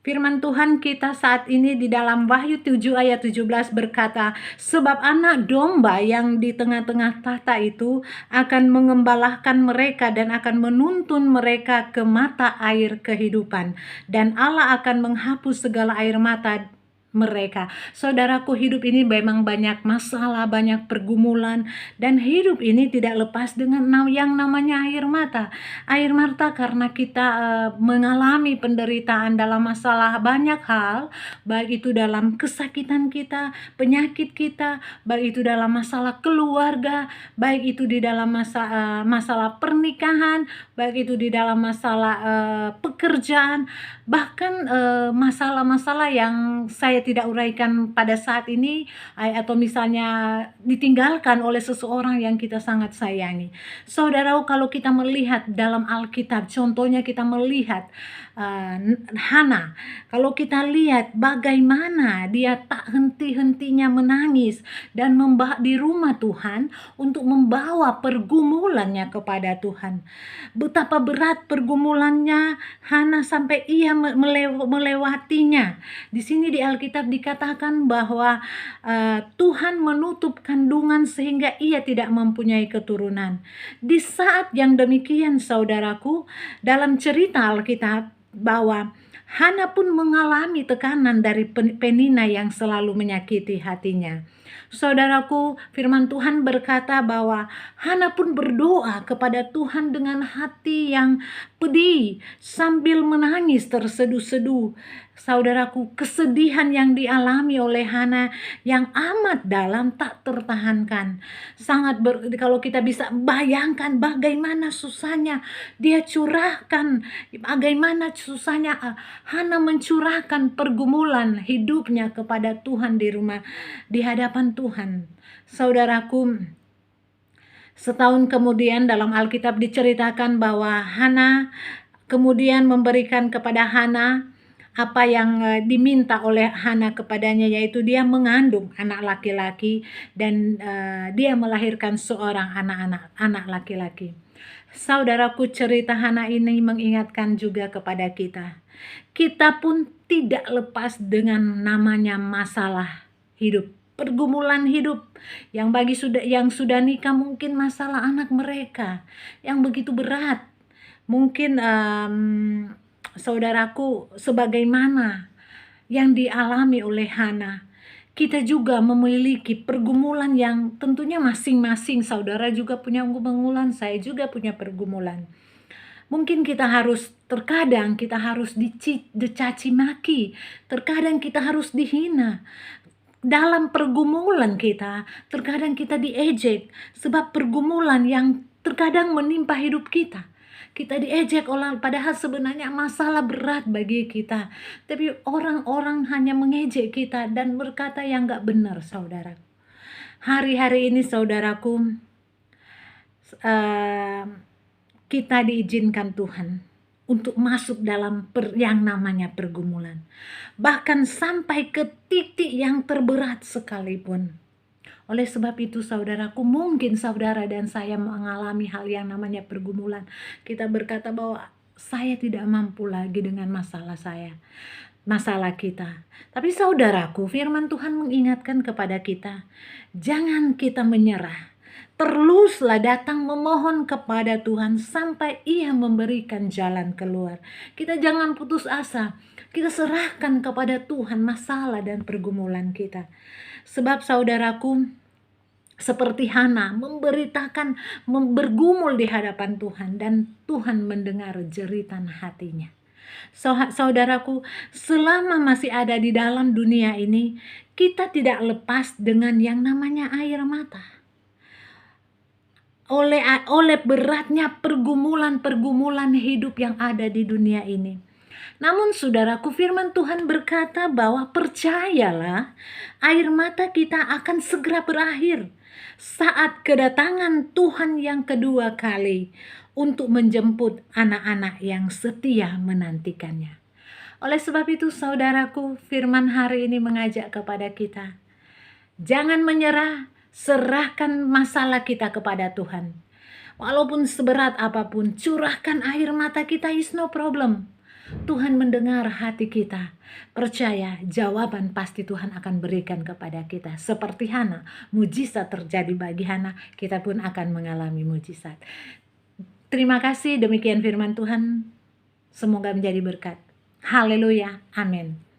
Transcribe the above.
Firman Tuhan kita saat ini di dalam Wahyu 7 ayat 17 berkata, sebab anak domba yang di tengah-tengah tahta itu akan mengembalahkan mereka dan akan menuntun mereka ke mata air kehidupan. Dan Allah akan menghapus segala air mata mereka. Saudaraku, hidup ini memang banyak masalah, banyak pergumulan, dan hidup ini tidak lepas dengan yang namanya air mata. Air mata karena kita mengalami penderitaan dalam masalah banyak hal, baik itu dalam kesakitan kita, penyakit kita, baik itu dalam masalah keluarga, baik itu di dalam masalah pernikahan, baik itu di dalam masalah pekerjaan, bahkan masalah-masalah yang saya tidak uraikan pada saat ini, atau misalnya ditinggalkan oleh seseorang yang kita sangat sayangi. Saudara, kalau kita melihat dalam Alkitab, contohnya kita melihat Hana, kalau kita lihat bagaimana dia tak henti-hentinya menangis dan di rumah Tuhan untuk membawa pergumulannya kepada Tuhan. Betapa berat pergumulannya Hana sampai ia melewatinya. Di sini di Alkitab dikatakan bahwa Tuhan menutup kandungan sehingga ia tidak mempunyai keturunan. Di saat yang demikian, saudaraku, dalam cerita Alkitab bahwa Hana pun mengalami tekanan dari Penina yang selalu menyakiti hatinya. Saudaraku, firman Tuhan berkata bahwa Hana pun berdoa kepada Tuhan dengan hati yang pedih sambil menangis terseduh-seduh. Saudaraku, kesedihan yang dialami oleh Hana yang amat dalam tak tertahankan. Kalau kita bisa bayangkan bagaimana susahnya dia curahkan, bagaimana susahnya Hana mencurahkan pergumulan hidupnya kepada Tuhan di hadapan Tuhan. Saudaraku, setahun kemudian dalam Alkitab diceritakan bahwa Hana kemudian memberikan kepada Hana apa yang diminta oleh Hana kepadanya, yaitu dia mengandung anak laki-laki dan dia melahirkan seorang anak laki-laki. Saudaraku, cerita Hana ini mengingatkan juga kepada kita. Kita pun tidak lepas dengan namanya masalah hidup, pergumulan hidup yang sudah nikah, mungkin masalah anak mereka yang begitu berat. Mungkin saudaraku, sebagaimana yang dialami oleh Hana, kita juga memiliki pergumulan yang tentunya masing-masing. Saudara juga punya pergumulan, saya juga punya pergumulan. Mungkin terkadang kita harus dicaci maki, terkadang kita harus dihina. Dalam pergumulan kita, terkadang kita diejek, sebab pergumulan yang terkadang menimpa hidup kita. Kita diejek padahal sebenarnya masalah berat bagi kita. Tapi orang-orang hanya mengejek kita dan berkata yang gak benar, saudara. Hari-hari ini, saudaraku, kita diizinkan Tuhan untuk masuk dalam yang namanya pergumulan. Bahkan sampai ke titik yang terberat sekalipun. Oleh sebab itu, saudaraku, mungkin saudara dan saya mengalami hal yang namanya pergumulan. Kita berkata bahwa saya tidak mampu lagi dengan masalah kita. Tapi saudaraku, firman Tuhan mengingatkan kepada kita, jangan kita menyerah. Teruslah datang memohon kepada Tuhan sampai Ia memberikan jalan keluar. Kita jangan putus asa. Kita serahkan kepada Tuhan masalah dan pergumulan kita. Sebab saudaraku, seperti Hana bergumul di hadapan Tuhan dan Tuhan mendengar jeritan hatinya. Saudaraku, selama masih ada di dalam dunia ini, kita tidak lepas dengan yang namanya air mata. Oleh beratnya pergumulan hidup yang ada di dunia ini. Namun saudaraku, firman Tuhan berkata bahwa percayalah, air mata kita akan segera berakhir saat kedatangan Tuhan yang kedua kali untuk menjemput anak-anak yang setia menantikannya. Oleh sebab itu, saudaraku, firman hari ini mengajak kepada kita, jangan menyerah, serahkan masalah kita kepada Tuhan. Walaupun seberat apapun, curahkan air mata kita, is no problem. Tuhan mendengar hati kita. Percaya, jawaban pasti Tuhan akan berikan kepada kita. Seperti Hana, mujizat terjadi bagi Hana, kita pun akan mengalami mujizat. Terima kasih, demikian firman Tuhan. Semoga menjadi berkat. Haleluya, amin.